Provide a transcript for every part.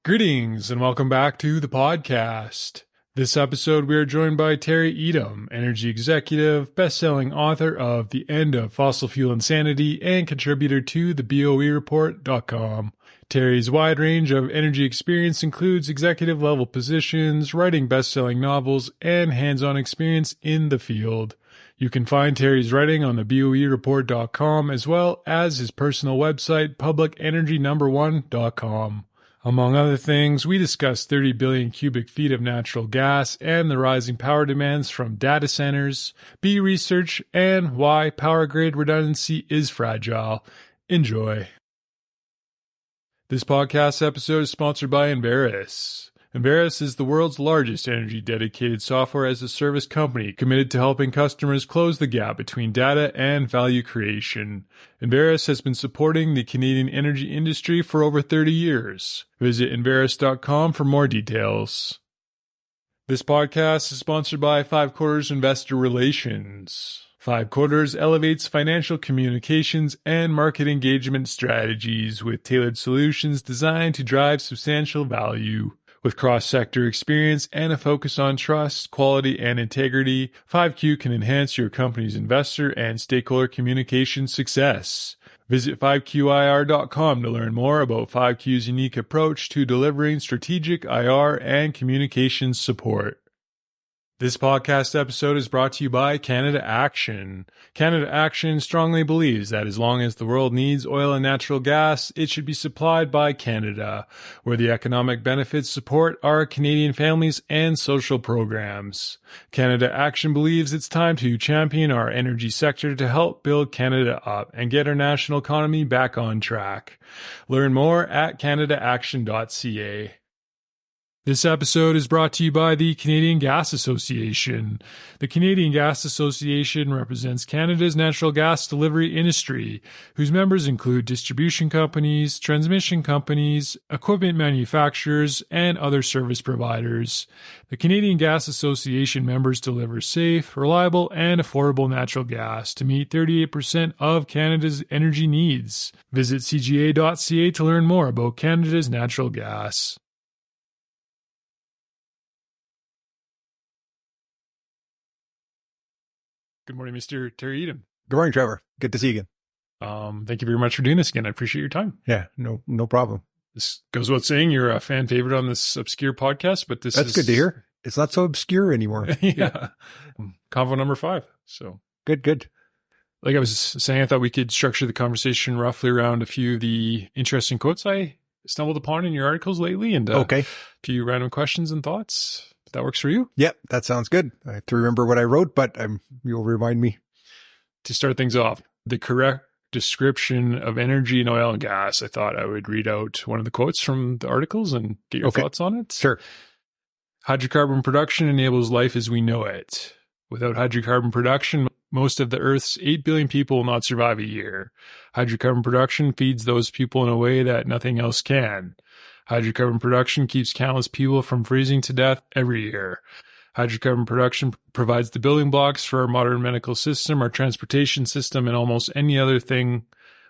Greetings and welcome back to the podcast. This episode, we are joined by Terry Etam, energy executive, best-selling author of The End of Fossil Fuel Insanity, and contributor to the BOEreport.com. Terry's wide range of energy experience includes executive-level positions, writing best-selling novels, and hands-on experience in the field. You can find Terry's writing on the BOEreport.com as well as his personal website, publicenergynumber1.com. Among other things, we discuss 30 billion cubic feet of natural gas and the rising power demands from data centers, bee research, and why power grid redundancy is fragile. Enjoy. This podcast episode is sponsored by Enverus. Enverus is the world's largest energy-dedicated software-as-a-service company committed to helping customers close the gap between data and value creation. Enverus has been supporting the Canadian energy industry for over 30 years. Visit Enverus.com for more details. This podcast is sponsored by 5 Quarters Investor Relations. 5 Quarters elevates financial communications and market engagement strategies with tailored solutions designed to drive substantial value. With cross-sector experience and a focus on trust, quality, and integrity, 5Q can enhance your company's investor and stakeholder communication success. Visit 5QIR.com to learn more about 5Q's unique approach to delivering strategic IR and communications support. This podcast episode is brought to you by Canada Action. Canada Action strongly believes that as long as the world needs oil and natural gas, it should be supplied by Canada, where the economic benefits support our Canadian families and social programs. Canada Action believes it's time to champion our energy sector to help build Canada up and get our national economy back on track. Learn more at canadaaction.ca. This episode is brought to you by the Canadian Gas Association. The Canadian Gas Association represents Canada's natural gas delivery industry, whose members include distribution companies, transmission companies, equipment manufacturers, and other service providers. The Canadian Gas Association members deliver safe, reliable, and affordable natural gas to meet 38% of Canada's energy needs. Visit cga.ca to learn more about Canada's natural gas. Good morning, Mr. Terry Etam. Good morning, Trevor. Good to see you again. Thank you very much for doing this again. I appreciate your time. Yeah, no problem. This goes without saying you're a fan favorite on this obscure podcast, but That's good to hear. It's not so obscure anymore. Yeah. Convo number 5. So Good. Like I was saying, I thought we could structure the conversation roughly around a few of the interesting quotes I stumbled upon in your articles lately and okay. A few random questions and thoughts. If that works for you? Yep, that sounds good. I have to remember what I wrote, but you'll remind me. To start things off, the correct description of energy and oil and gas, I thought I would read out one of the quotes from the articles and get your thoughts on it. Sure. Hydrocarbon production enables life as we know it. Without hydrocarbon production, most of the Earth's 8 billion people will not survive a year. Hydrocarbon production feeds those people in a way that nothing else can. Hydrocarbon production keeps countless people from freezing to death every year. Hydrocarbon production provides the building blocks for our modern medical system, our transportation system, and almost any other thing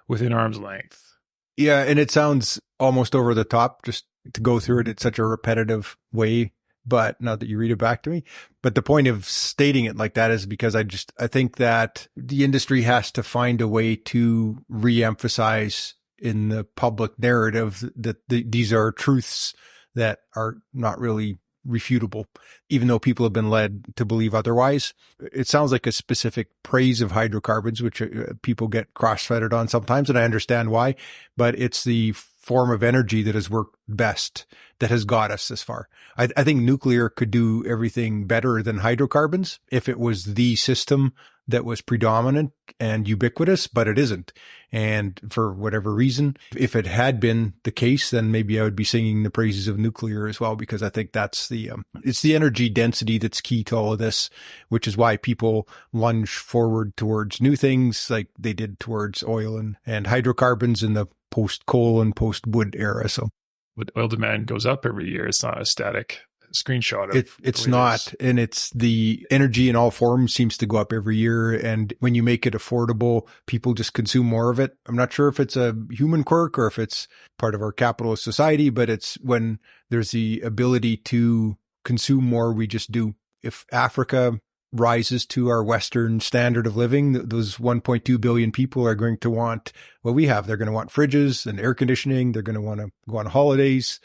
within arm's length. Yeah, and it sounds almost over the top just to go through it in such a repetitive way, but now that you read it back to me. But the point of stating it like that is because I think that the industry has to find a way to re-emphasize in the public narrative that these are truths that are not really refutable, even though people have been led to believe otherwise. It sounds like a specific praise of hydrocarbons, which people get cross-threaded on sometimes, and I understand why, but it's the form of energy that has worked best, that has got us this far. I think nuclear could do everything better than hydrocarbons if it was the system that was predominant and ubiquitous, but it isn't. And for whatever reason, if it had been the case, then maybe I would be singing the praises of nuclear as well, because I think that's it's the energy density that's key to all of this, which is why people lunge forward towards new things like they did towards oil and hydrocarbons in the post-coal and post-wood era. So, but oil demand goes up every year. It's not a static screenshot of It's not. And it's the energy in all forms seems to go up every year. And when you make it affordable, people just consume more of it. I'm not sure if it's a human quirk or if it's part of our capitalist society, but it's when there's the ability to consume more, we just do. If Africa rises to our Western standard of living, those 1.2 billion people are going to want what we have. They're going to want fridges and air conditioning. They're going to want to go on holidays.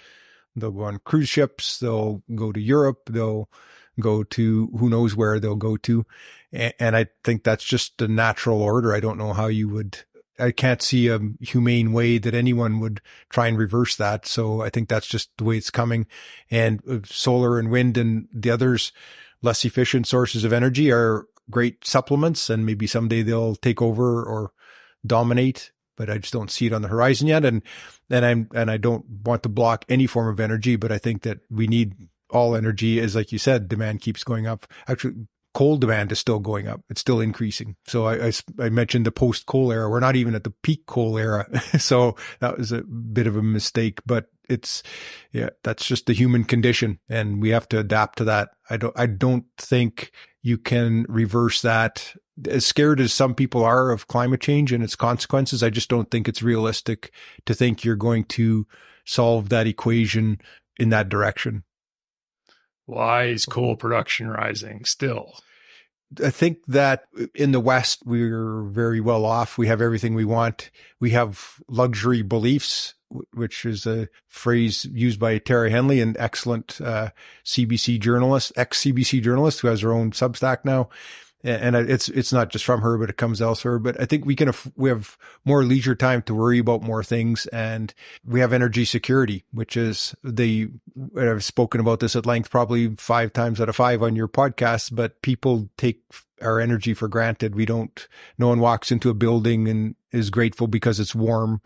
They'll go on cruise ships. They'll go to Europe. They'll go to who knows where they'll go to. And I think that's just a natural order. I don't know how I can't see a humane way that anyone would try and reverse that. So I think that's just the way it's coming. And solar and wind and the others, less efficient sources of energy, are great supplements, and maybe someday they'll take over or dominate, but I just don't see it on the horizon yet. And I don't want to block any form of energy, but I think that we need all energy. As like you said, demand keeps going up. Actually, coal demand is still going up. It's still increasing. So I mentioned the post-coal era. We're not even at the peak coal era. So that was a bit of a mistake, but that's just the human condition, and we have to adapt to that. I don't think you can reverse that. As scared as some people are of climate change and its consequences, I just don't think it's realistic to think you're going to solve that equation in that direction. Why is coal production rising still? I think that in the West, we're very well off. We have everything we want. We have luxury beliefs, which is a phrase used by Terry Henley, an excellent CBC journalist, ex-CBC journalist who has her own Substack now. And it's not just from her, but it comes elsewhere. But I think we have more leisure time to worry about more things, and we have energy security, which is I've spoken about this at length, probably 5 times out of 5 on your podcast, but people take our energy for granted. No one walks into a building and is grateful because it's warm,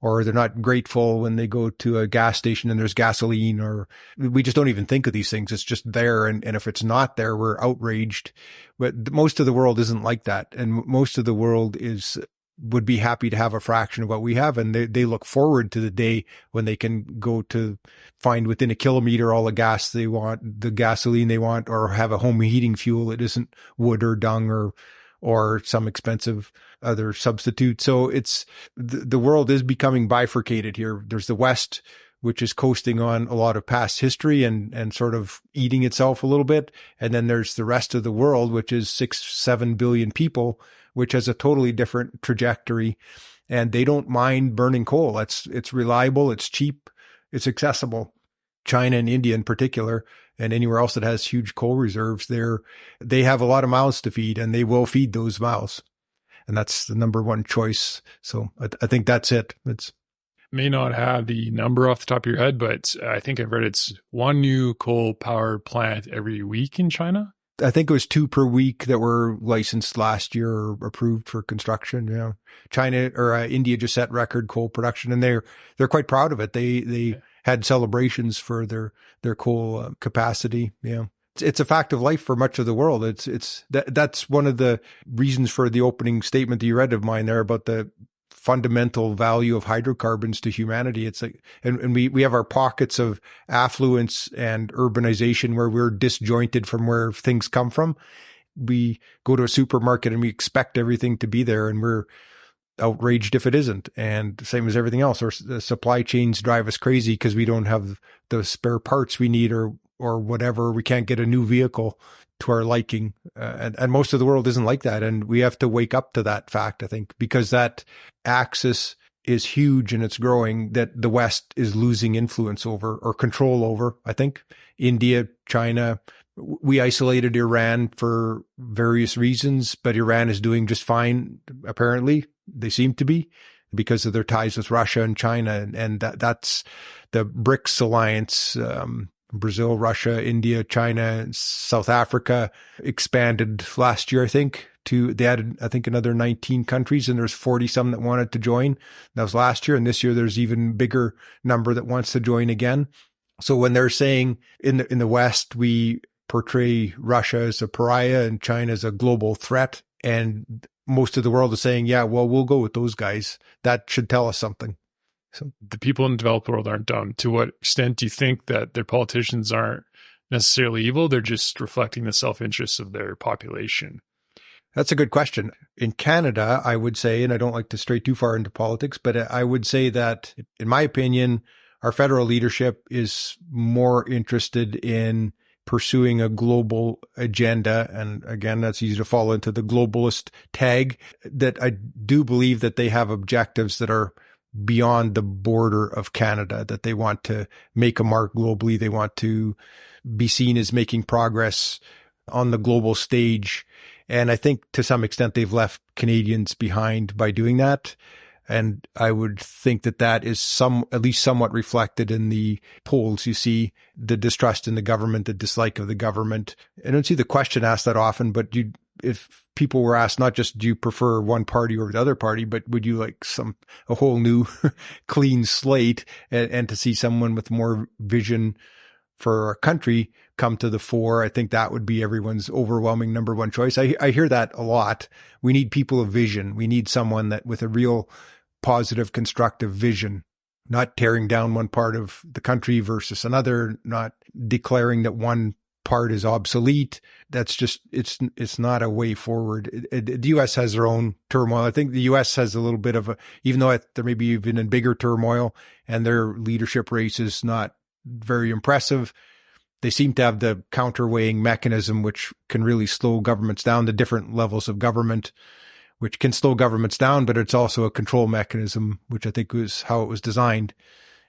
or they're not grateful when they go to a gas station and there's gasoline, or we just don't even think of these things. It's just there. And if it's not there, we're outraged. But most of the world isn't like that. And most of the world would be happy to have a fraction of what we have. And they look forward to the day when they can go to find within a kilometer all the gas they want, the gasoline they want, or have a home heating fuel that isn't wood or dung or some expensive other substitute. So the world is becoming bifurcated here. There's the West, which is coasting on a lot of past history and sort of eating itself a little bit. And then there's the rest of the world, which is 6-7 billion people, which has a totally different trajectory. And they don't mind burning coal. It's reliable, it's cheap, it's accessible. China and India in particular, and anywhere else that has huge coal reserves, they have a lot of mouths to feed, and they will feed those mouths. And that's the number one choice. So I think that's it. May not have the number off the top of your head, but I think I've read it's 1 new coal power plant every week in China. I think it was 2 per week that were licensed last year or approved for construction. Yeah, China or India just set record coal production, and they're quite proud of it. They had celebrations for their coal capacity. Yeah. It's a fact of life for much of the world. That's one of the reasons for the opening statement that you read of mine there about the fundamental value of hydrocarbons to humanity. It's like, and we have our pockets of affluence and urbanization where we're disjointed from where things come from. We go to a supermarket and we expect everything to be there, and we're outraged if it isn't. And same as everything else, the supply chains drive us crazy because we don't have the spare parts we need or whatever. We can't get a new vehicle to our liking. And most of the world isn't like that. And we have to wake up to that fact, I think, because that axis is huge and it's growing, that the West is losing influence over or control over. I think India, China, we isolated Iran for various reasons, but Iran is doing just fine. Apparently they seem to be, because of their ties with Russia and China. And that's the BRICS alliance, Brazil, Russia, India, China, South Africa expanded last year, I think, they added, I think, another 19 countries, and there's 40 some that wanted to join. That was last year. And this year there's even bigger number that wants to join again. So when they're saying in the West, we portray Russia as a pariah and China as a global threat, and most of the world is saying, yeah, well, we'll go with those guys. That should tell us something. So the people in the developed world aren't dumb. To what extent do you think that their politicians aren't necessarily evil. They're just reflecting the self-interest of their population. That's a good question. In Canada, I would say, and I don't like to stray too far into politics, but I would say that, in my opinion, our federal leadership is more interested in pursuing a global agenda. And again, that's easy to fall into the globalist tag, that I do believe that they have objectives that are beyond the border of Canada, that they want to make a mark globally. They want to be seen as making progress on the global stage. And I think to some extent they've left Canadians behind by doing that. And I would think that that is at least somewhat reflected in the polls. You see the distrust in the government, the dislike of the government. I don't see the question asked that often, but if people were asked, not just do you prefer one party over the other party, but would you like a whole new clean slate, and to see someone with more vision for our country come to the fore, I think that would be everyone's overwhelming number one choice. I hear that a lot. We need people of vision. We need someone that with a real positive, constructive vision, not tearing down one part of the country versus another, not declaring that one part is obsolete. That's just, it's not a way forward. The U.S. has their own turmoil. I think the U.S. has a little bit of even though they're maybe even in bigger turmoil and their leadership race is not very impressive, they seem to have the counterweighing mechanism, which can really slow governments down, the different levels of government, which can slow governments down, but it's also a control mechanism, which I think was how it was designed.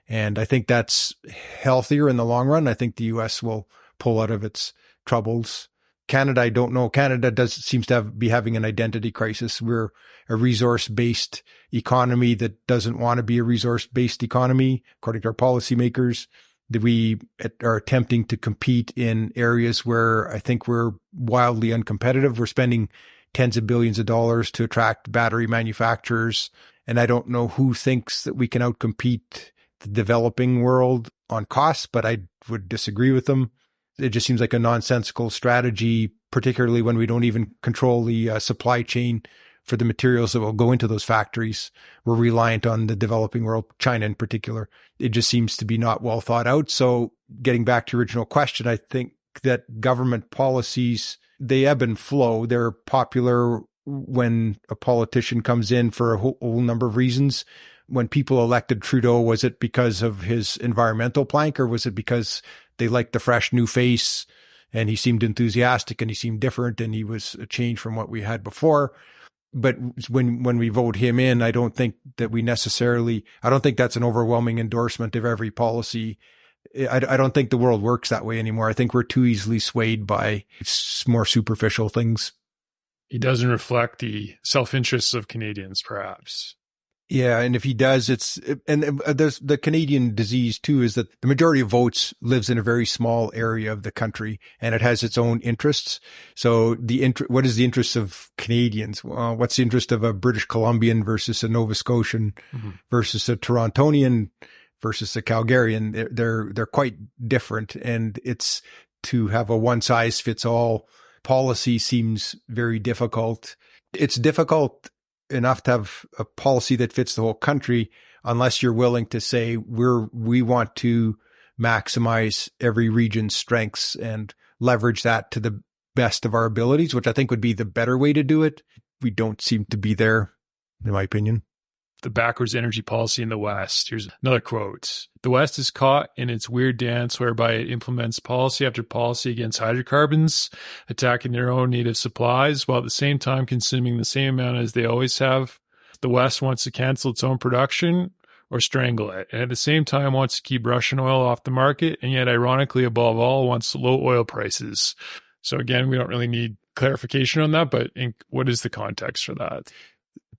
And I think that's healthier in the long run. I think the U.S. will pull out of its troubles. Canada, I don't know. Canada seems to be having an identity crisis. We're a resource-based economy that doesn't want to be a resource-based economy, according to our policymakers. That we are attempting to compete in areas where I think we're wildly uncompetitive. We're spending tens of billions of dollars to attract battery manufacturers. And I don't know who thinks that we can outcompete the developing world on costs, but I would disagree with them. It just seems like a nonsensical strategy, particularly when we don't even control the supply chain for the materials that will go into those factories. We're reliant on the developing world, China in particular. It just seems to be not well thought out. So getting back to your original question, I think that government policies, they ebb and flow. They're popular when a politician comes in for a whole number of reasons. When people elected Trudeau, was it because of his environmental plank, or was it because they liked the fresh new face and he seemed enthusiastic and he seemed different and he was a change from what we had before? But when we vote him in, I don't think that I don't think that's an overwhelming endorsement of every policy. I don't think the world works that way anymore. I think we're too easily swayed by more superficial things. He doesn't reflect the self-interests of Canadians, perhaps. Yeah, and if he does, there's the Canadian disease too, is that the majority of votes lives in a very small area of the country, and it has its own interests. So what is the interest of Canadians? What's the interest of a British Columbian versus a Nova Scotian versus a Torontonian versus a Calgarian? They're quite different, and it's to have a one size fits all policy seems very difficult. It's difficult enough to have a policy that fits the whole country unless you're willing to say we want to maximize every region's strengths and leverage that to the best of our abilities, which I think would be the better way to do it. We don't seem to be there, in my opinion. The backwards energy policy in the West. Here's another quote. The West is caught in its weird dance whereby it implements policy after policy against hydrocarbons, attacking their own native supplies, while at the same time consuming the same amount as they always have. The West wants to cancel its own production or strangle it, and at the same time wants to keep Russian oil off the market, and yet ironically above all wants low oil prices. So again, we don't really need clarification on that, but what is the context for that?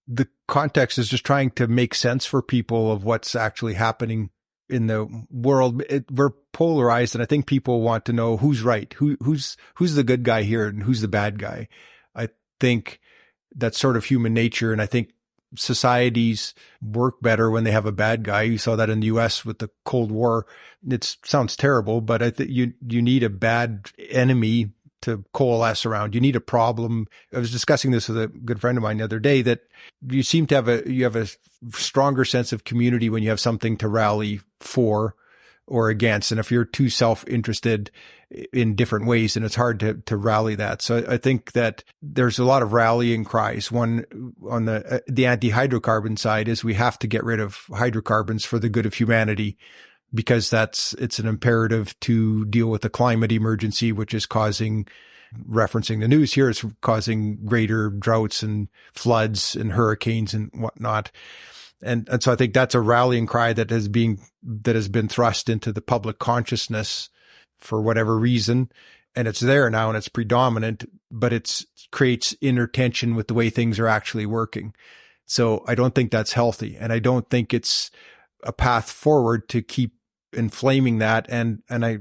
The context is just trying to make sense for people of what's actually happening in the world. We're polarized, and I think people want to know who's right, who's the good guy here and who's the bad guy. I think that's sort of human nature, and I think societies work better when they have a bad guy. You saw that in the U.S. with the Cold War. It sounds terrible, but I think you need a bad enemy to coalesce around. You need a problem. I was discussing this with a good friend of mine the other day, that you seem to have a stronger sense of community when you have something to rally for. or against. And if you're too self-interested in different ways, then it's hard to rally that. So I think that there's a lot of rallying cries. One on the anti-hydrocarbon side is we have to get rid of hydrocarbons for the good of humanity, because it's an imperative to deal with the climate emergency, which is referencing the news here, it's causing greater droughts and floods and hurricanes and whatnot. And so I think that's a rallying cry that has been thrust into the public consciousness for whatever reason. And it's there now and it's predominant, but it creates inner tension with the way things are actually working. So I don't think that's healthy. And I don't think it's a path forward to keep inflaming that. And I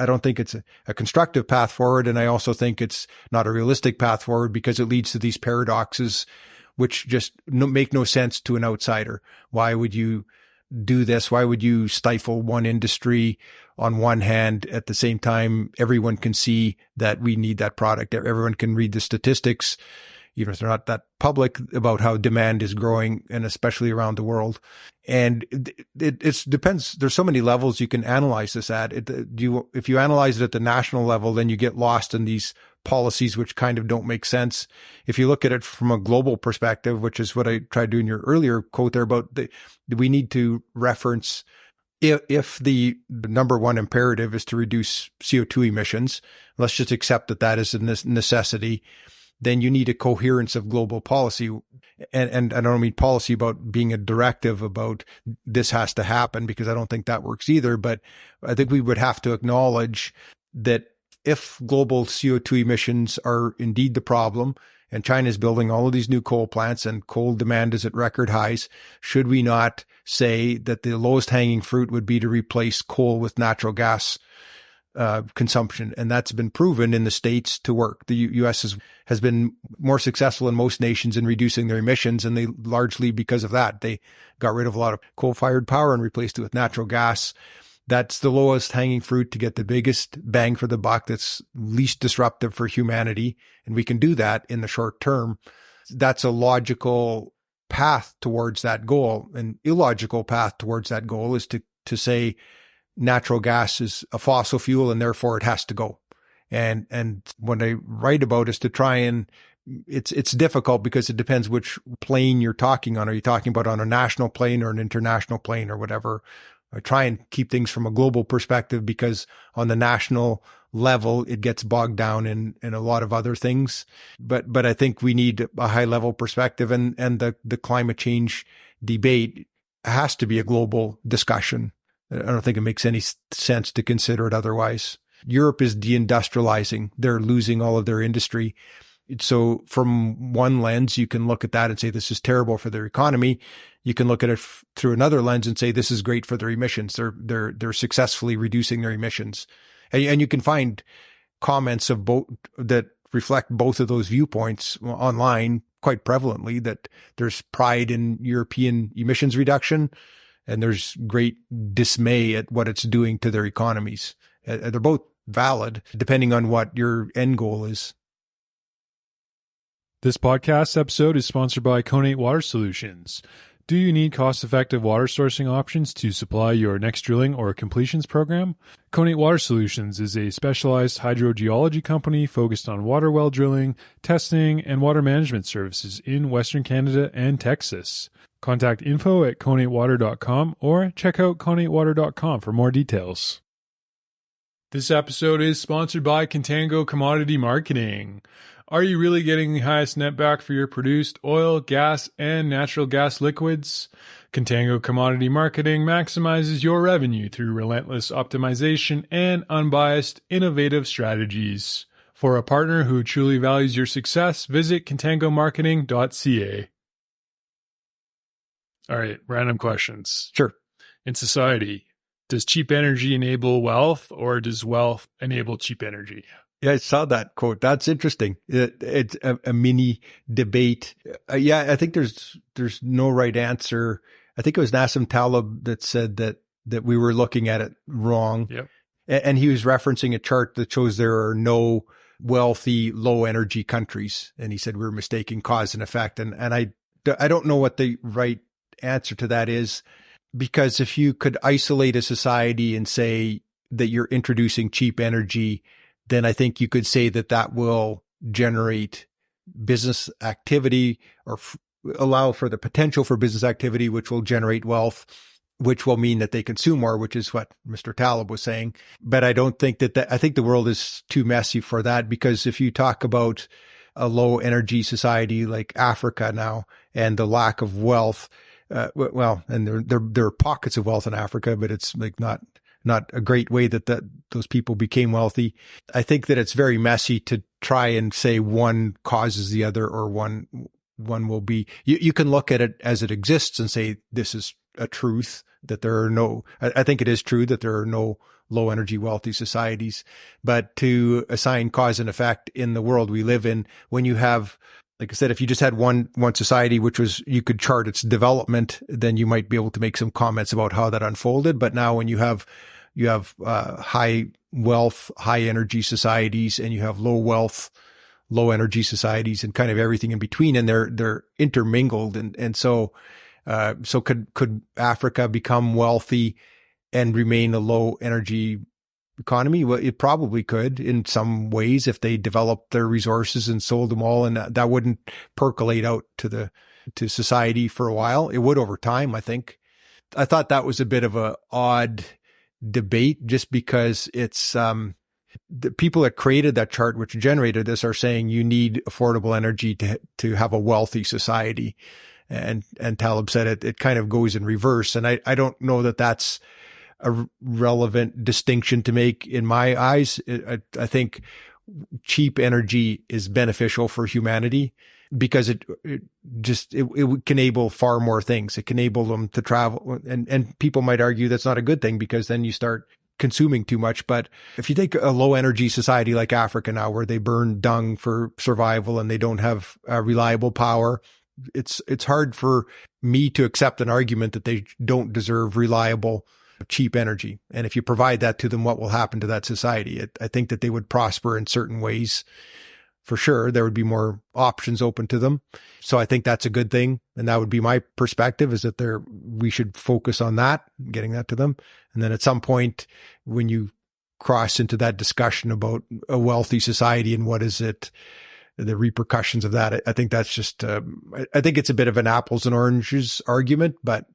don't think it's a constructive path forward. And I also think it's not a realistic path forward, because it leads to these paradoxes which just make no sense to an outsider. Why would you do this? Why would you stifle one industry on one hand? At the same time, everyone can see that we need that product. Everyone can read the statistics, even if they're not that public, about how demand is growing, and especially around the world. And it depends. There's so many levels you can analyze this at. If you analyze it at the national level, then you get lost in these policies which kind of don't make sense. If you look at it from a global perspective, which is what I tried doing in your earlier quote there about we need to reference, if the number one imperative is to reduce CO2 emissions, let's just accept that is a necessity, then you need a coherence of global policy. And I don't mean policy about being a directive about this has to happen, because I don't think that works either. But I think we would have to acknowledge that if global CO2 emissions are indeed the problem, and China is building all of these new coal plants and coal demand is at record highs, should we not say that the lowest hanging fruit would be to replace coal with natural gas consumption? And that's been proven in the States to work. The U.S. has been more successful than most nations in reducing their emissions, and they largely because of that. They got rid of a lot of coal-fired power and replaced it with natural gas. That's the lowest hanging fruit to get the biggest bang for the buck, that's least disruptive for humanity. And we can do that in the short term. That's a logical path towards that goal. An illogical path towards that goal is to say natural gas is a fossil fuel and therefore it has to go. And when I write about is to try and it's difficult because it depends which plane you're talking on. Are you talking about on a national plane or an international plane or whatever? I try and keep things from a global perspective, because on the national level, it gets bogged down in a lot of other things. But I think we need a high level perspective, and the climate change debate has to be a global discussion. I don't think it makes any sense to consider it otherwise. Europe is deindustrializing. They're losing all of their industry. So from one lens, you can look at that and say, this is terrible for their economy. You can look at it through another lens and say, this is great for their emissions. They're successfully reducing their emissions. And you can find comments of both that reflect both of those viewpoints online quite prevalently, that there's pride in European emissions reduction and there's great dismay at what it's doing to their economies. They're both valid depending on what your end goal is. This podcast episode is sponsored by Connate Water Solutions. Do you need cost-effective water sourcing options to supply your next drilling or completions program? Connate Water Solutions is a specialized hydrogeology company focused on water well drilling, testing, and water management services in Western Canada and Texas. Contact info at connatewater.com or check out connatewater.com for more details. This episode is sponsored by Contango Commodity Marketing. Are you really getting the highest netback for your produced oil, gas, and natural gas liquids? Contango Commodity Marketing maximizes your revenue through relentless optimization and unbiased, innovative strategies. For a partner who truly values your success, visit contangomarketing.ca. All right, random questions. Sure. In society, does cheap energy enable wealth, or does wealth enable cheap energy? Yeah, I saw that quote. That's interesting. It's a mini debate. I think there's no right answer. I think it was Nassim Taleb that said that we were looking at it wrong. Yep. And he was referencing a chart that shows there are no wealthy, low energy countries. And he said we're mistaking cause and effect. And I don't know what the right answer to that is. because if you could isolate a society and say that you're introducing cheap energy, then I think you could say that that will generate business activity or allow for the potential for business activity, which will generate wealth, which will mean that they consume more, which is what Mr. Taleb was saying. But I don't think I think the world is too messy for that, because if you talk about a low energy society like Africa now and the lack of wealth, and there are pockets of wealth in Africa, but it's like not a great way that those people became wealthy. I think that it's very messy to try and say one causes the other, or one will be. You can look at it as it exists and say this is a truth, that there are no. I think it is true that there are no low energy wealthy societies, but to assign cause and effect in the world we live in, when you have, like I said, if you just had one society, which was, you could chart its development, then you might be able to make some comments about how that unfolded. But now when you have high wealth, high energy societies, and you have low wealth, low energy societies, and kind of everything in between, and they're intermingled. And so could Africa become wealthy and remain a low energy economy? Well, it probably could in some ways if they developed their resources and sold them all, and that wouldn't percolate out to society for a while. It would over time, I think. I thought that was a bit of a odd debate, just because it's the people that created that chart, which generated this, are saying you need affordable energy to have a wealthy society. And Taleb said it kind of goes in reverse. And I don't know that that's a relevant distinction to make in my eyes. I think cheap energy is beneficial for humanity because it can enable far more things. It can enable them to travel. And people might argue that's not a good thing, because then you start consuming too much. But if you take a low energy society like Africa now, where they burn dung for survival and they don't have reliable power, it's hard for me to accept an argument that they don't deserve reliable, cheap energy. And if you provide that to them, what will happen to that society? I think that they would prosper in certain ways. For sure, there would be more options open to them. So I think that's a good thing. And that would be my perspective, is that we should focus on that, getting that to them. And then at some point, when you cross into that discussion about a wealthy society and what is it, the repercussions of that, I think that's just, I think it's a bit of an apples and oranges argument, but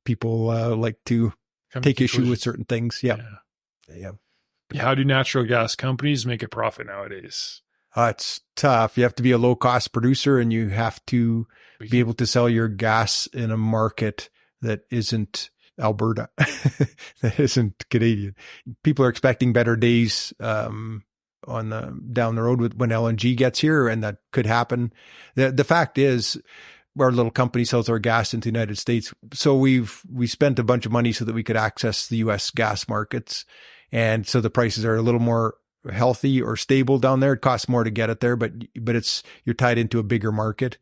people like to take issue with certain things. Yeah. How do natural gas companies make a profit nowadays? It's tough. You have to be a low cost producer, and you have to be able to sell your gas in a market that isn't Alberta, that isn't Canadian. People are expecting better days down the road when LNG gets here, and that could happen. The fact is, our little company sells our gas into the United States. So we spent a bunch of money so that we could access the US gas markets. And so the prices are a little more healthy or stable down there. It costs more to get it there, but you're tied into a bigger market.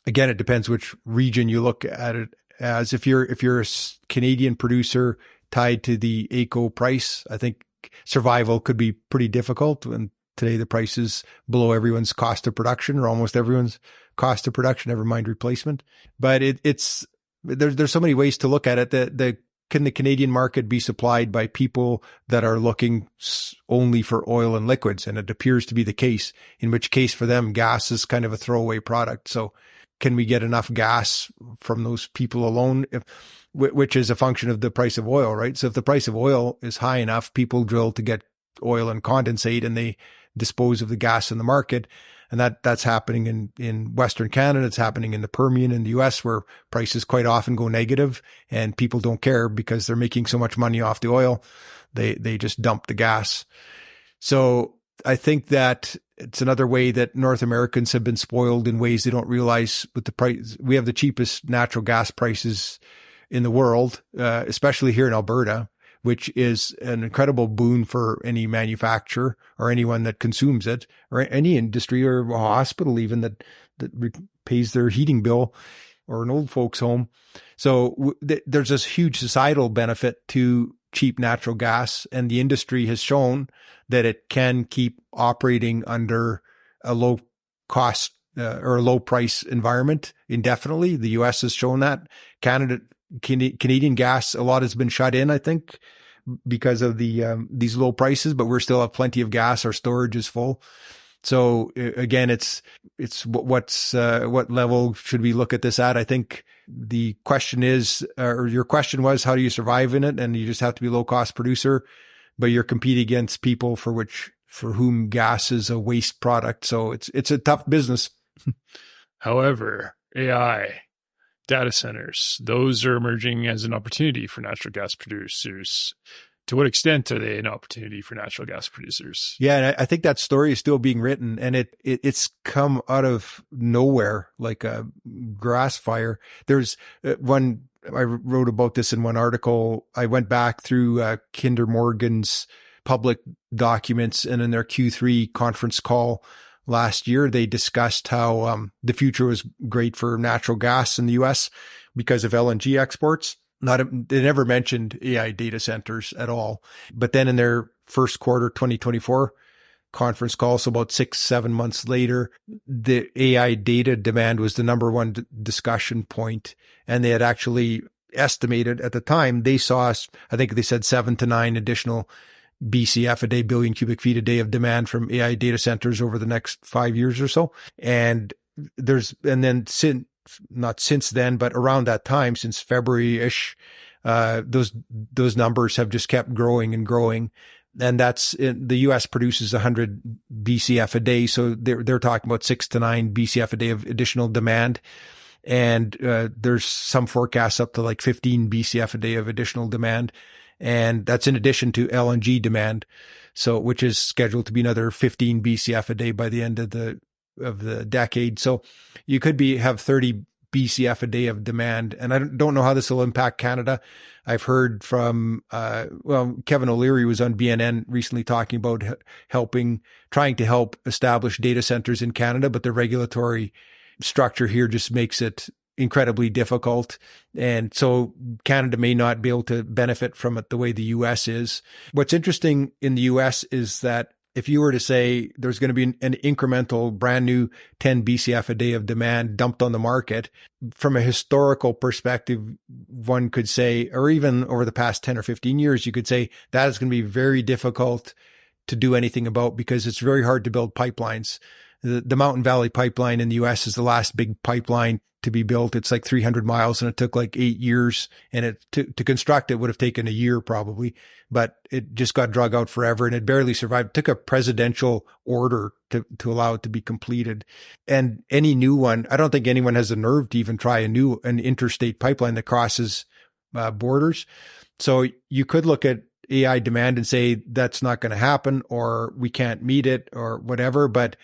Again, it depends which region you look at it as. If you're a Canadian producer tied to the AECO price, I think survival could be pretty difficult. And today the price is below everyone's cost of production, or almost everyone's cost of production, never mind replacement. But there's so many ways to look at it. Can the Canadian market be supplied by people that are looking only for oil and liquids? And it appears to be the case, in which case for them, gas is kind of a throwaway product. So can we get enough gas from those people alone, which is a function of the price of oil, right? So if the price of oil is high enough, people drill to get oil and condensate, and they dispose of the gas in the market. And that's happening in Western Canada. It's happening in the Permian in the US, where prices quite often go negative, and people don't care because they're making so much money off the oil. They just dump the gas. So I think that it's another way that North Americans have been spoiled in ways they don't realize. With the price, we have the cheapest natural gas prices in the world, especially here in Alberta, which is an incredible boon for any manufacturer or anyone that consumes it, or any industry or a hospital even that pays their heating bill, or an old folks home. So there's this huge societal benefit to cheap natural gas, and the industry has shown that it can keep operating under a low cost or a low price environment indefinitely. The US has shown that. Canada Canadian gas, a lot has been shut in, I think, because of these low prices, but we still have plenty of gas. Our storage is full. So again, it's what level should we look at this at? I think the question is, or your question was, how do you survive in it? And you just have to be a low cost producer, but you're competing against people for whom gas is a waste product. So it's a tough business. However, AI, data centers, those are emerging as an opportunity for natural gas producers. To what extent are they an opportunity for natural gas producers? Yeah, and I think that story is still being written, and it's come out of nowhere like a grass fire. There's one, I wrote about this in one article. I went back through Kinder Morgan's public documents, and in their Q3 conference call last year, they discussed how the future was great for natural gas in the U.S. because of LNG exports. They never mentioned AI data centers at all. But then in their first quarter 2024 conference call, so about 6-7 months later, the AI data demand was the number one discussion point. And they had actually estimated at the time, they saw, I think they said 7 to 9 additional BCF a day, billion cubic feet a day of demand from AI data centers over the next 5 years or so. And not since then, but around that time, since February-ish, those numbers have just kept growing and growing. And the U.S. produces 100 BCF a day. So they're talking about 6 to 9 BCF a day of additional demand. And, there's some forecasts up to like 15 BCF a day of additional demand. And that's in addition to LNG demand. So, which is scheduled to be another 15 BCF a day by the end of the decade. So you could have 30 BCF a day of demand. And I don't know how this will impact Canada. I've heard from, Kevin O'Leary was on BNN recently talking about trying to help establish data centers in Canada, but the regulatory structure here just makes it incredibly difficult. And so Canada may not be able to benefit from it the way the US is. What's interesting in the US is that if you were to say there's going to be an incremental brand new 10 BCF a day of demand dumped on the market, from a historical perspective, one could say, or even over the past 10 or 15 years, you could say that is going to be very difficult to do anything about because it's very hard to build pipelines. The Mountain Valley Pipeline in the US is the last big pipeline to be built. It's like 300 miles and it took like 8 years, and to construct it would have taken a year probably, but it just got drug out forever and it barely survived. It took a presidential order to allow it to be completed. And any new one, I don't think anyone has the nerve to even try an interstate pipeline that crosses borders. So you could look at AI demand and say that's not going to happen, or we can't meet it, or whatever. But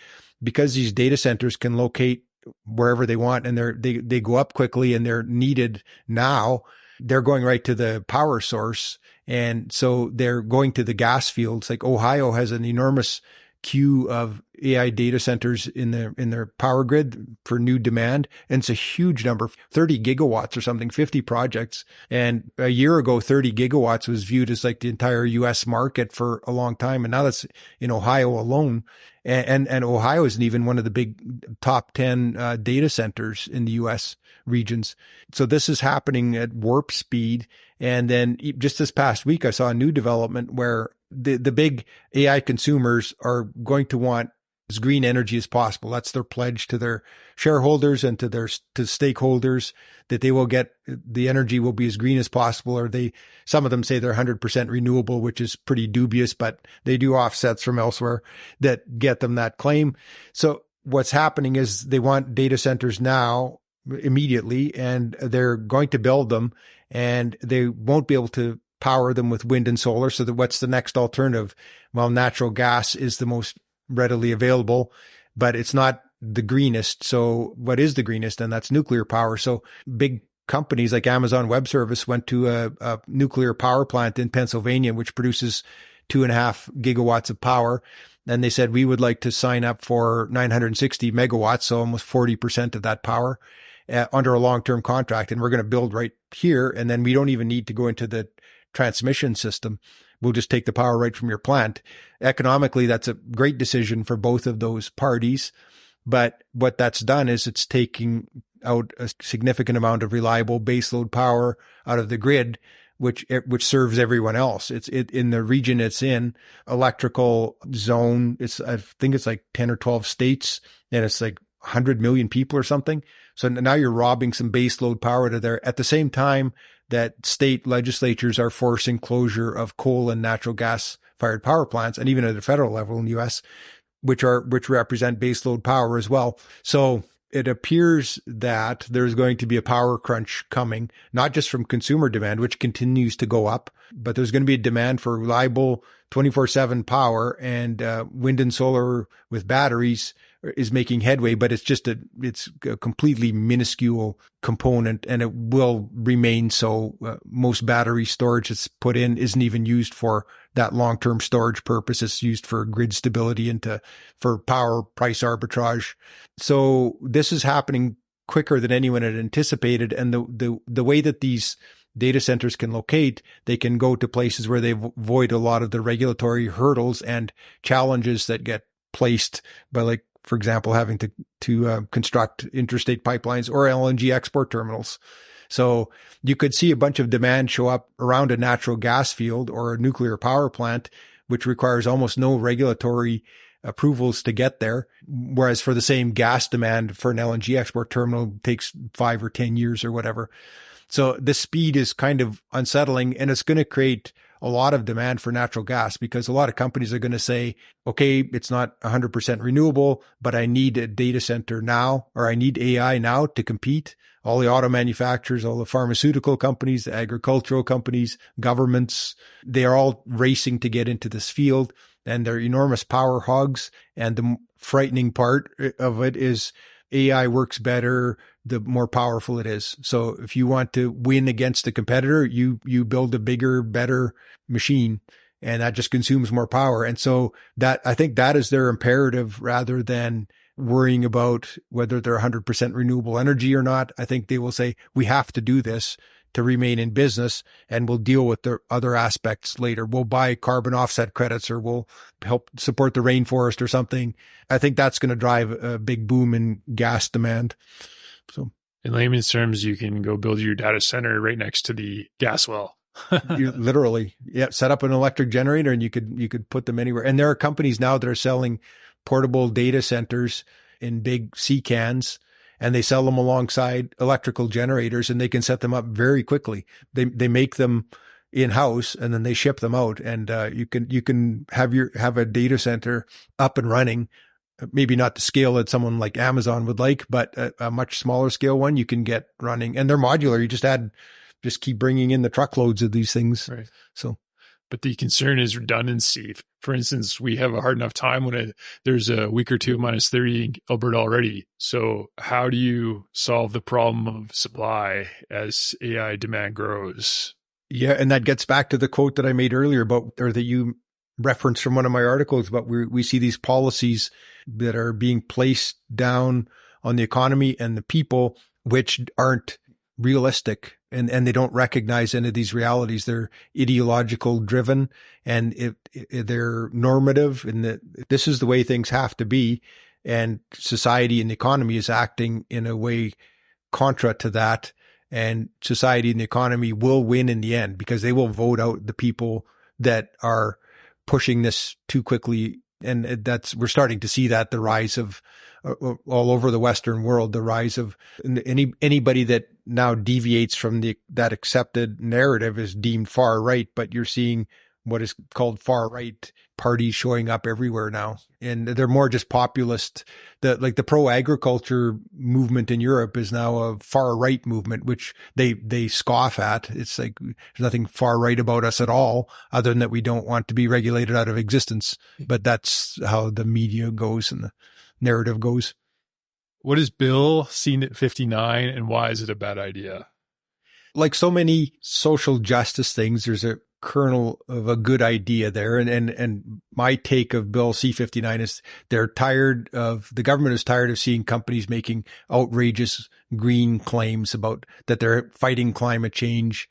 because these data centers can locate wherever they want and they go up quickly and they're needed now, they're going right to the power source. And so they're going to the gas fields. Like Ohio has an enormous queue of AI data centers in their power grid for new demand. And it's a huge number, 30 gigawatts or something, 50 projects. And a year ago, 30 gigawatts was viewed as like the entire US market for a long time. And now that's in Ohio alone. And Ohio isn't even one of the big top 10 data centers in the US regions. So this is happening at warp speed. And then just this past week, I saw a new development where the big AI consumers are going to want as green energy as possible. That's their pledge to their shareholders and to stakeholders, that they will get, the energy will be as green as possible. Or some of them say they're 100% renewable, which is pretty dubious, but they do offsets from elsewhere that get them that claim. So what's happening is they want data centers now immediately, and they're going to build them, and they won't be able to power them with wind and solar. So what's the next alternative? Well, natural gas is the most readily available, but it's not the greenest. So what is the greenest? And that's nuclear power. So big companies like Amazon Web Service went to a nuclear power plant in Pennsylvania, which produces 2.5 gigawatts of power. And they said, we would like to sign up for 960 megawatts. So almost 40% of that power under a long-term contract. And we're going to build right here. And then we don't even need to go into the transmission system. We'll just take the power right from your plant. Economically, that's a great decision for both of those parties. But what that's done is it's taking out a significant amount of reliable baseload power out of the grid, which serves everyone else. It's in the region it's in, electrical zone. I think it's like 10 or 12 states, and it's like 100 million people or something. So now you're robbing some baseload power to there at the same time that state legislatures are forcing closure of coal and natural gas fired power plants, and even at the federal level in the US, which represent baseload power as well. So it appears that there's going to be a power crunch coming, not just from consumer demand, which continues to go up, but there's going to be a demand for reliable 24/7 power, and wind and solar with batteries is making headway, but it's a completely minuscule component, and it will remain so. Most battery storage that's put in isn't even used for that long-term storage purpose. It's used for grid stability and for power price arbitrage. So this is happening quicker than anyone had anticipated. And the way that these data centers can locate, they can go to places where they avoid a lot of the regulatory hurdles and challenges that get placed by, like, for example, having to construct interstate pipelines or LNG export terminals. So you could see a bunch of demand show up around a natural gas field or a nuclear power plant, which requires almost no regulatory approvals to get there. Whereas for the same gas demand for an LNG export terminal, it takes 5 or 10 years or whatever. So the speed is kind of unsettling, and it's going to create a lot of demand for natural gas, because a lot of companies are going to say, okay, it's not 100% renewable, but I need a data center now, or I need AI now to compete. All the auto manufacturers, all the pharmaceutical companies, the agricultural companies, governments, they are all racing to get into this field, and they're enormous power hogs. And the frightening part of it is AI works better the more powerful it is. So if you want to win against a competitor, you build a bigger, better machine, and that just consumes more power. And so I think that is their imperative, rather than worrying about whether they're 100% renewable energy or not. I think they will say, we have to do this to remain in business, and we'll deal with the other aspects later. We'll buy carbon offset credits, or we'll help support the rainforest or something. I think that's going to drive a big boom in gas demand. So in layman's terms, you can go build your data center right next to the gas well. You literally, set up an electric generator, and you could put them anywhere. And there are companies now that are selling portable data centers in big sea cans, and they sell them alongside electrical generators, and they can set them up very quickly. They make them in-house, and then they ship them out, and you can have a data center up and running. Maybe not the scale that someone like Amazon would like, but a much smaller scale one you can get running, and they're modular. You just keep bringing in the truckloads of these things. Right. So, but the concern is redundancy. For instance, we have a hard enough time when there's a week or two of minus 30 in Alberta already. So how do you solve the problem of supply as AI demand grows? Yeah. And that gets back to the quote that I made earlier that you referenced from one of my articles, but we see these policies that are being placed down on the economy and the people, which aren't realistic, and they don't recognize any of these realities. They're ideological driven, and they're normative, and that this is the way things have to be. And society and the economy is acting in a way contra to that. And society and the economy will win in the end, because they will vote out the people that are pushing this too quickly. And we're starting to see that, the rise of all over the Western world, the rise of anybody that now deviates from that accepted narrative is deemed far right. But you're seeing what is called far right parties showing up everywhere now, and they're more just populist. The pro agriculture movement in Europe is now a far right movement, which they scoff at. It's like, there's nothing far right about us at all, other than that we don't want to be regulated out of existence. But that's how the media goes and the narrative goes. What is Bill C-59, and why is it a bad idea? Like so many social justice things, there's a kernel of a good idea there. And my take of Bill C-59 is the government is tired of seeing companies making outrageous green claims about that they're fighting climate change,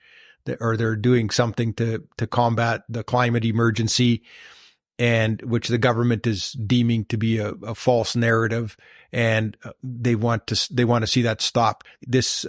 or they're doing something to combat the climate emergency. and which the government is deeming to be a false narrative, and they want to see that stopped. This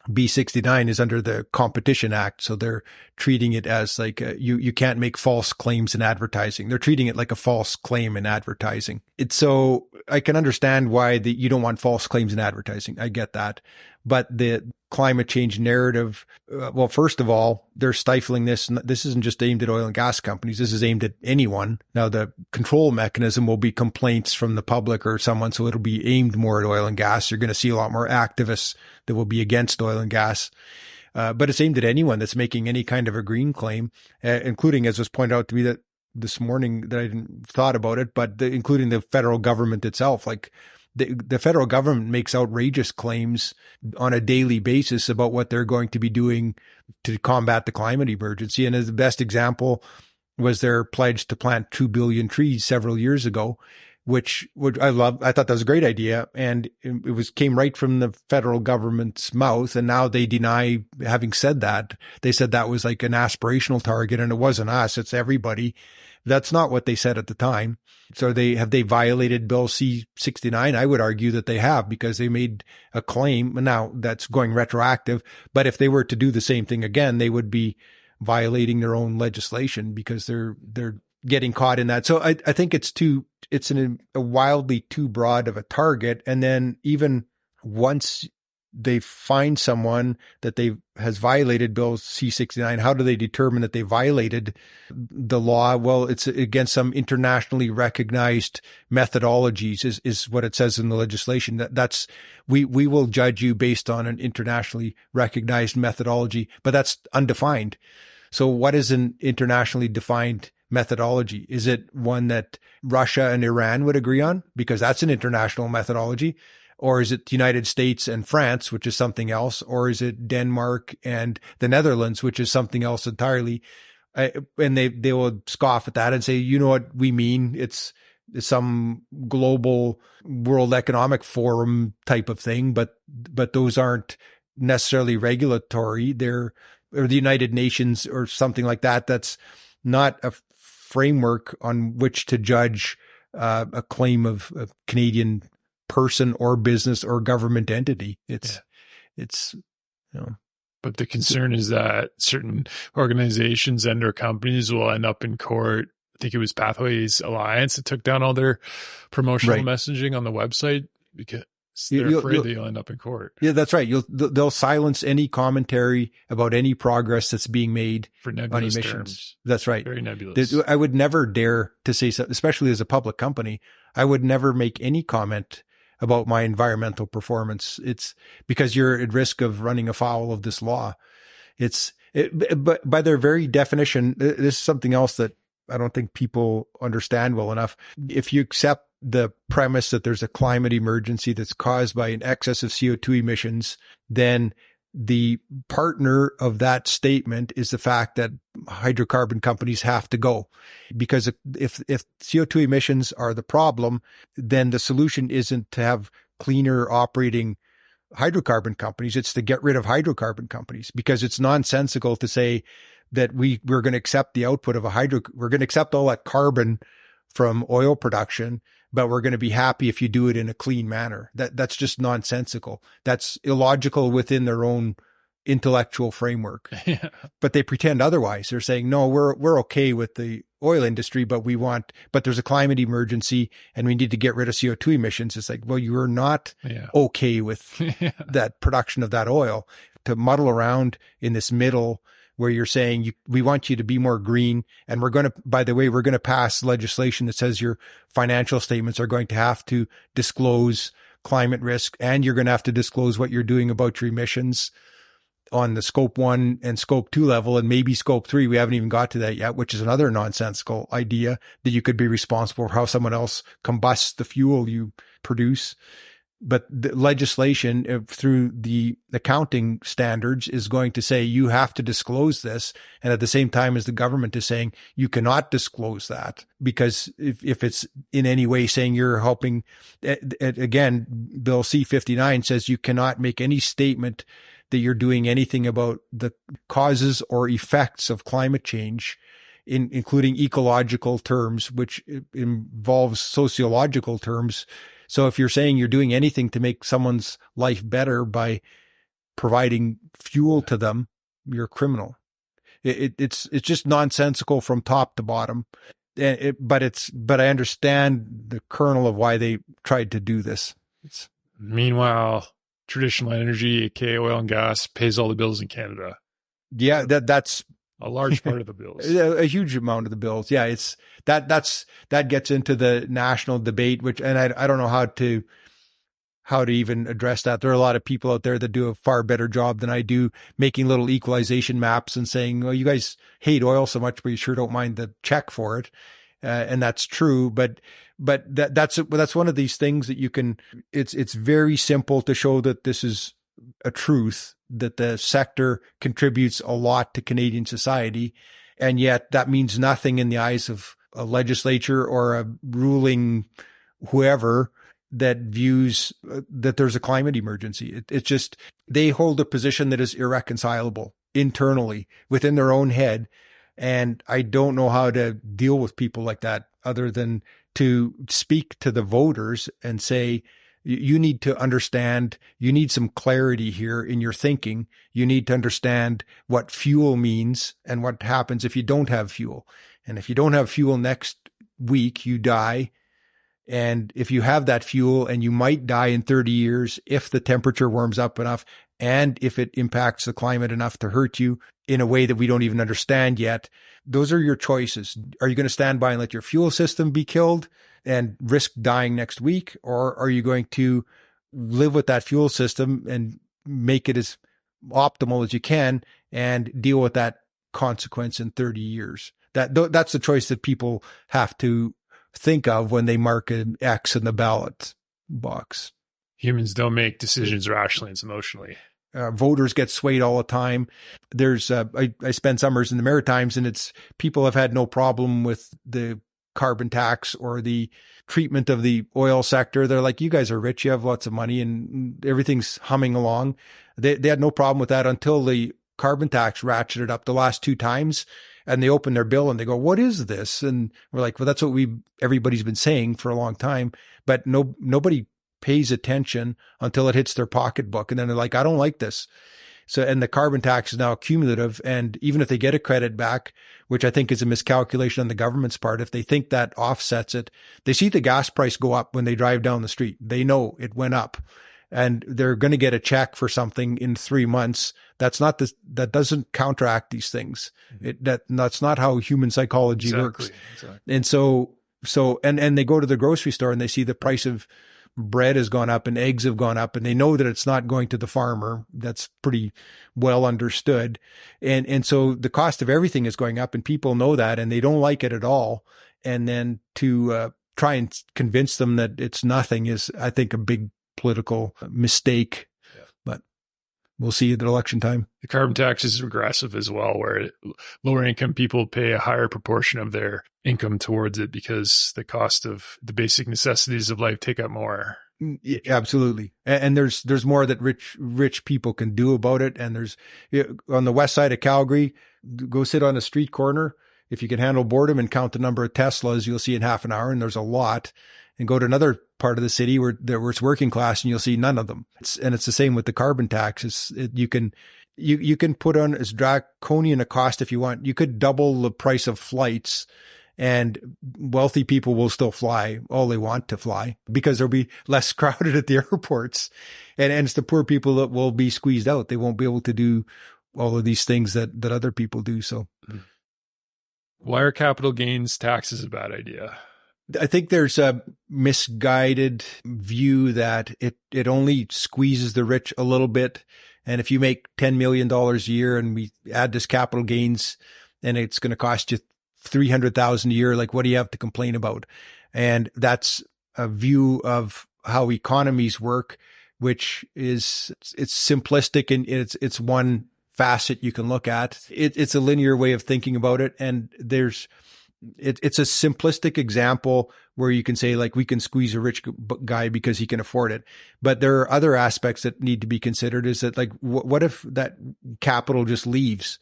B69 is under the Competition Act, so they're treating it as like you can't make false claims in advertising. They're treating it like a false claim in advertising. It's so I can understand why you don't want false claims in advertising. I get that, but the climate change narrative, well, first of all, they're stifling this. This isn't just aimed at oil and gas companies. This is aimed at anyone. Now, the control mechanism will be complaints from the public or someone, so it'll be aimed more at oil and gas. You're going to see a lot more activists that will be against oil and gas. But it's aimed at anyone that's making any kind of a green claim, including, as was pointed out to me that this morning that I didn't thought about it, but including the federal government itself. Like, the federal government makes outrageous claims on a daily basis about what they're going to be doing to combat the climate emergency. And as the best example was their pledge to plant 2 billion trees several years ago, which I love. I thought that was a great idea. And it came right from the federal government's mouth. And now they deny having said that. They said that was like an aspirational target, and it wasn't us, it's everybody. That's not what they said at the time. So have they violated Bill C-69? I would argue that they have, because they made a claim. Now that's going retroactive, but if they were to do the same thing again, they would be violating their own legislation because they're getting caught in that. So I think it's a wildly too broad of a target. And then even once they find someone that has violated Bill C-69, how do they determine that they violated the law? Well, it's against some internationally recognized methodologies is what it says in the legislation. We will judge you based on an internationally recognized methodology, but that's undefined. So what is an internationally defined methodology? Is it one that Russia and Iran would agree on? Because that's an international methodology. Or is it the United States and France, which is something else? Or is it Denmark and the Netherlands, which is something else entirely? And they will scoff at that and say, you know what we mean? It's some global World Economic Forum type of thing, but those aren't necessarily regulatory. Or the United Nations or something like that. That's not a framework on which to judge a claim of a Canadian person or business or government entity. It's But the concern is that certain organizations and or companies will end up in court. I think it was Pathways Alliance that took down all their promotional messaging on the website because they're afraid they'll end up in court. Yeah, that's right. They'll silence any commentary about any progress that's being made for nebulous on emissions. Terms. That's right. Very nebulous. I would never dare to say, especially as a public company, I would never make any comment about my environmental performance. It's because you're at risk of running afoul of this law. But by their very definition, this is something else that I don't think people understand well enough. If you accept the premise that there's a climate emergency that's caused by an excess of CO2 emissions, then the partner of that statement is the fact that hydrocarbon companies have to go. Because if CO2 emissions are the problem, then the solution isn't to have cleaner operating hydrocarbon companies. It's to get rid of hydrocarbon companies, because it's nonsensical to say that we're going to accept the output of we're going to accept all that carbon from oil production, but we're going to be happy if you do it in a clean manner. That's just nonsensical. That's illogical within their own intellectual framework. Yeah. But they pretend otherwise. They're saying, no, we're okay with the oil industry, but there's a climate emergency and we need to get rid of CO2 emissions. It's like, well, you're not okay with that production of that oil. To muddle around in this middle where you're saying we want you to be more green, and we're going to pass legislation that says your financial statements are going to have to disclose climate risk, and you're going to have to disclose what you're doing about your emissions on the scope 1 and scope 2 level, and maybe scope 3. We haven't even got to that yet, which is another nonsensical idea, that you could be responsible for how someone else combusts the fuel you produce. But the legislation through the accounting standards is going to say you have to disclose this. And at the same time as the government is saying you cannot disclose that, because if it's in any way saying you're helping, again, Bill C-59 says you cannot make any statement that you're doing anything about the causes or effects of climate change including ecological terms, which involves sociological terms. So if you're saying you're doing anything to make someone's life better by providing fuel to them, you're a criminal. It's just nonsensical from top to bottom. But I understand the kernel of why they tried to do this. Meanwhile, traditional energy, aka oil and gas, pays all the bills in Canada. Yeah, that's a large part of the bills. A huge amount of the bills. Yeah, it's that gets into the national debate, which, and I don't know how to even address that. There are a lot of people out there that do a far better job than I do, making little equalization maps and saying, "Oh, you guys hate oil so much, but you sure don't mind the check for it." And that's true, but that's one of these things that you can. It's very simple to show that this is a truth, that the sector contributes a lot to Canadian society, and yet that means nothing in the eyes of a legislature or a ruling whoever that views that there's a climate emergency. It's just, they hold a position that is irreconcilable internally within their own head. And I don't know how to deal with people like that other than to speak to the voters and say, you need to understand, you need some clarity here in your thinking. You need to understand what fuel means and what happens if you don't have fuel. And if you don't have fuel next week, you die. And if you have that fuel, and you might die in 30 years if the temperature warms up enough and if it impacts the climate enough to hurt you in a way that we don't even understand yet, those are your choices. Are you going to stand by and let your fuel system be killed and risk dying next week? Or are you going to live with that fuel system and make it as optimal as you can and deal with that consequence in 30 years? That's the choice that people have to think of when they mark an X in the ballot box. Humans don't make decisions rationally, it's emotionally. Voters get swayed all the time. There's, I spend summers in the Maritimes, and it's, people have had no problem with the carbon tax or the treatment of the oil sector. They're like, you guys are rich, you have lots of money, and everything's humming along. They had no problem with that until the carbon tax ratcheted up the last 2 times. And they open their bill and they go, what is this? And we're like, well, that's what everybody's been saying for a long time, but nobody pays attention until it hits their pocketbook. And then they're like, I don't like this. So, and the carbon tax is now cumulative. And even if they get a credit back, which I think is a miscalculation on the government's part, if they think that offsets it, they see the gas price go up when they drive down the street. They know it went up. And they're going to get a check for something in 3 months. That doesn't counteract these things. That's not how human psychology works. Exactly. And so, and they go to the grocery store and they see the price of bread has gone up and eggs have gone up, and they know that it's not going to the farmer. That's pretty well understood. And so the cost of everything is going up, and people know that, and they don't like it at all. And then to try and convince them that it's nothing is, I think, a big political mistake. Yeah. But we'll see at election time. The carbon tax is regressive as well, where lower income people pay a higher proportion of their income towards it because the cost of the basic necessities of life take up more. Yeah, absolutely. And there's more that rich people can do about it. And there's, on the west side of Calgary, go sit on a street corner. If you can handle boredom and count the number of Teslas, you'll see in half an hour, and there's a lot. And go to another part of the city where it's working class, and you'll see none of them. It's the same with the carbon tax. You can put on as draconian a cost if you want. You could double the price of flights, and wealthy people will still fly all they want to fly because there'll be less crowded at the airports. And it's the poor people that will be squeezed out. They won't be able to do all of these things that other people do. So why are capital gains taxes a bad idea? I think there's a misguided view that it only squeezes the rich a little bit. And if you make $10 million a year and we add this capital gains and it's going to cost you $300,000 a year, like, what do you have to complain about? And that's a view of how economies work, which is, it's simplistic, and it's one facet you can look at. It's a linear way of thinking about it. And it's a simplistic example where you can say, like, we can squeeze a rich guy because he can afford it. But there are other aspects that need to be considered. Is that, like, what if that capital just leaves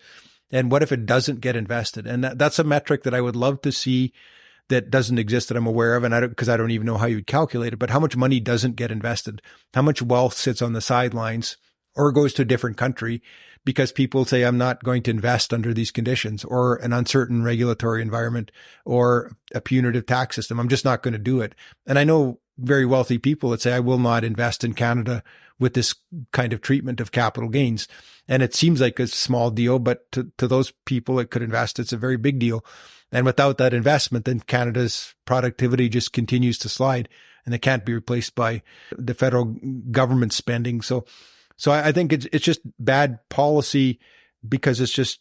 And what if it doesn't get invested? And that's a metric that I would love to see that doesn't exist that I'm aware of. And because I don't even know how you'd calculate it, but how much money doesn't get invested? How much wealth sits on the sidelines or goes to a different country because people say, I'm not going to invest under these conditions, or an uncertain regulatory environment, or a punitive tax system. I'm just not going to do it. And I know very wealthy people that say, I will not invest in Canada with this kind of treatment of capital gains. And it seems like a small deal, but to those people that could invest, it's a very big deal. And without that investment, then Canada's productivity just continues to slide, and it can't be replaced by the federal government spending. So I think it's just bad policy because it's just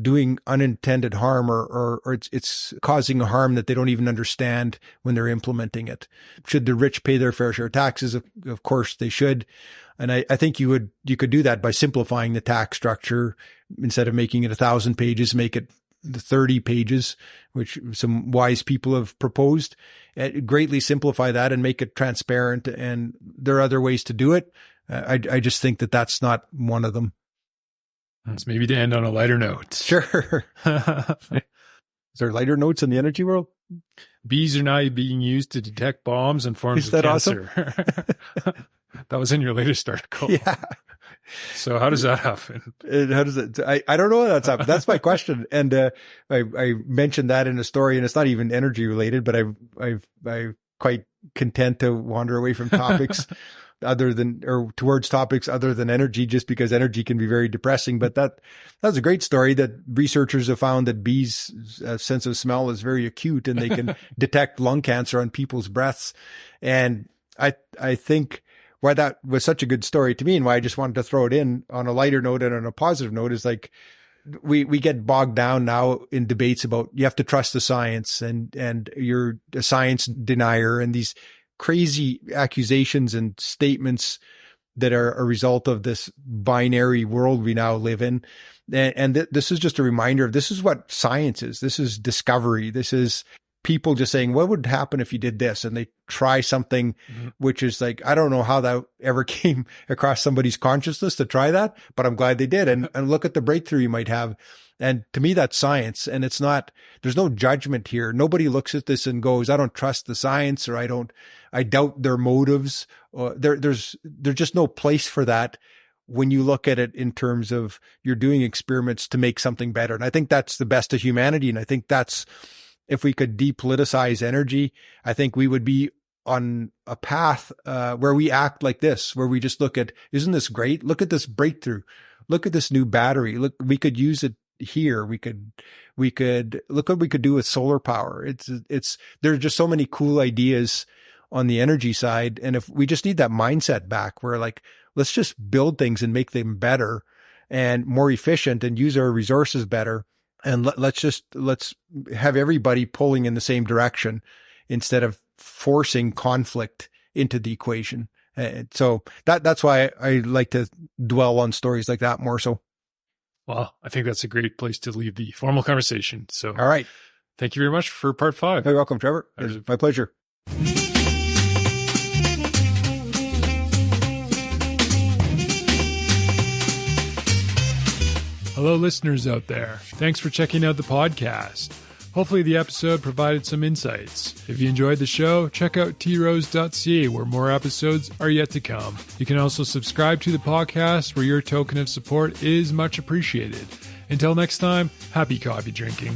doing unintended harm, or it's causing a harm that they don't even understand when they're implementing it. Should the rich pay their fair share of taxes? Of course they should. And I think you could do that by simplifying the tax structure. Instead of making it 1,000 pages, make it 30 pages, which some wise people have proposed. Greatly simplify that and make it transparent. And there are other ways to do it. I just think that that's not one of them. It's maybe to end on a lighter note. Sure. Is there lighter notes in the energy world? Bees are now being used to detect bombs and forms of cancer. Awesome? That was in your latest article. Yeah. So how does that happen? How does it? I don't know how that's happened. That's my question. And I mentioned that in a story, and it's not even energy related, but I'm quite content to wander away from topics towards topics other than energy, just because energy can be very depressing. But that's a great story that researchers have found that bees' sense of smell is very acute, and they can detect lung cancer on people's breaths. And I think why that was such a good story to me, and why I just wanted to throw it in on a lighter note and on a positive note, is like, we get bogged down now in debates about you have to trust the science, and you're a science denier, and these crazy accusations and statements that are a result of this binary world we now live in. And this is just a reminder of, this is what science is. This is discovery. This is people just saying, what would happen if you did this? And they try something, which is like, I don't know how that ever came across somebody's consciousness to try that, but I'm glad they did. And look at the breakthrough you might have. And to me, that's science. And it's not, there's no judgment here. Nobody looks at this and goes, I don't trust the science, or I doubt their motives. There's just no place for that when you look at it in terms of you're doing experiments to make something better. And I think that's the best of humanity. And I think that's, if we could depoliticize energy, I think we would be on a path where we act like this, where we just look at, isn't this great? Look at this breakthrough. Look at this new battery. Look, we could use it here. We could look what we could do with solar power. There's just so many cool ideas on the energy side. And if we just need that mindset back, where like, let's just build things and make them better and more efficient and use our resources better. And let's have everybody pulling in the same direction instead of forcing conflict into the equation. So that's why I like to dwell on stories like that more so. Well, I think that's a great place to leave the formal conversation. So, all right. Thank you very much for part 5. You're welcome, Trevor. It's my pleasure. Hello, listeners out there. Thanks for checking out the podcast. Hopefully the episode provided some insights. If you enjoyed the show, check out trose.ca, where more episodes are yet to come. You can also subscribe to the podcast, where your token of support is much appreciated. Until next time, happy coffee drinking.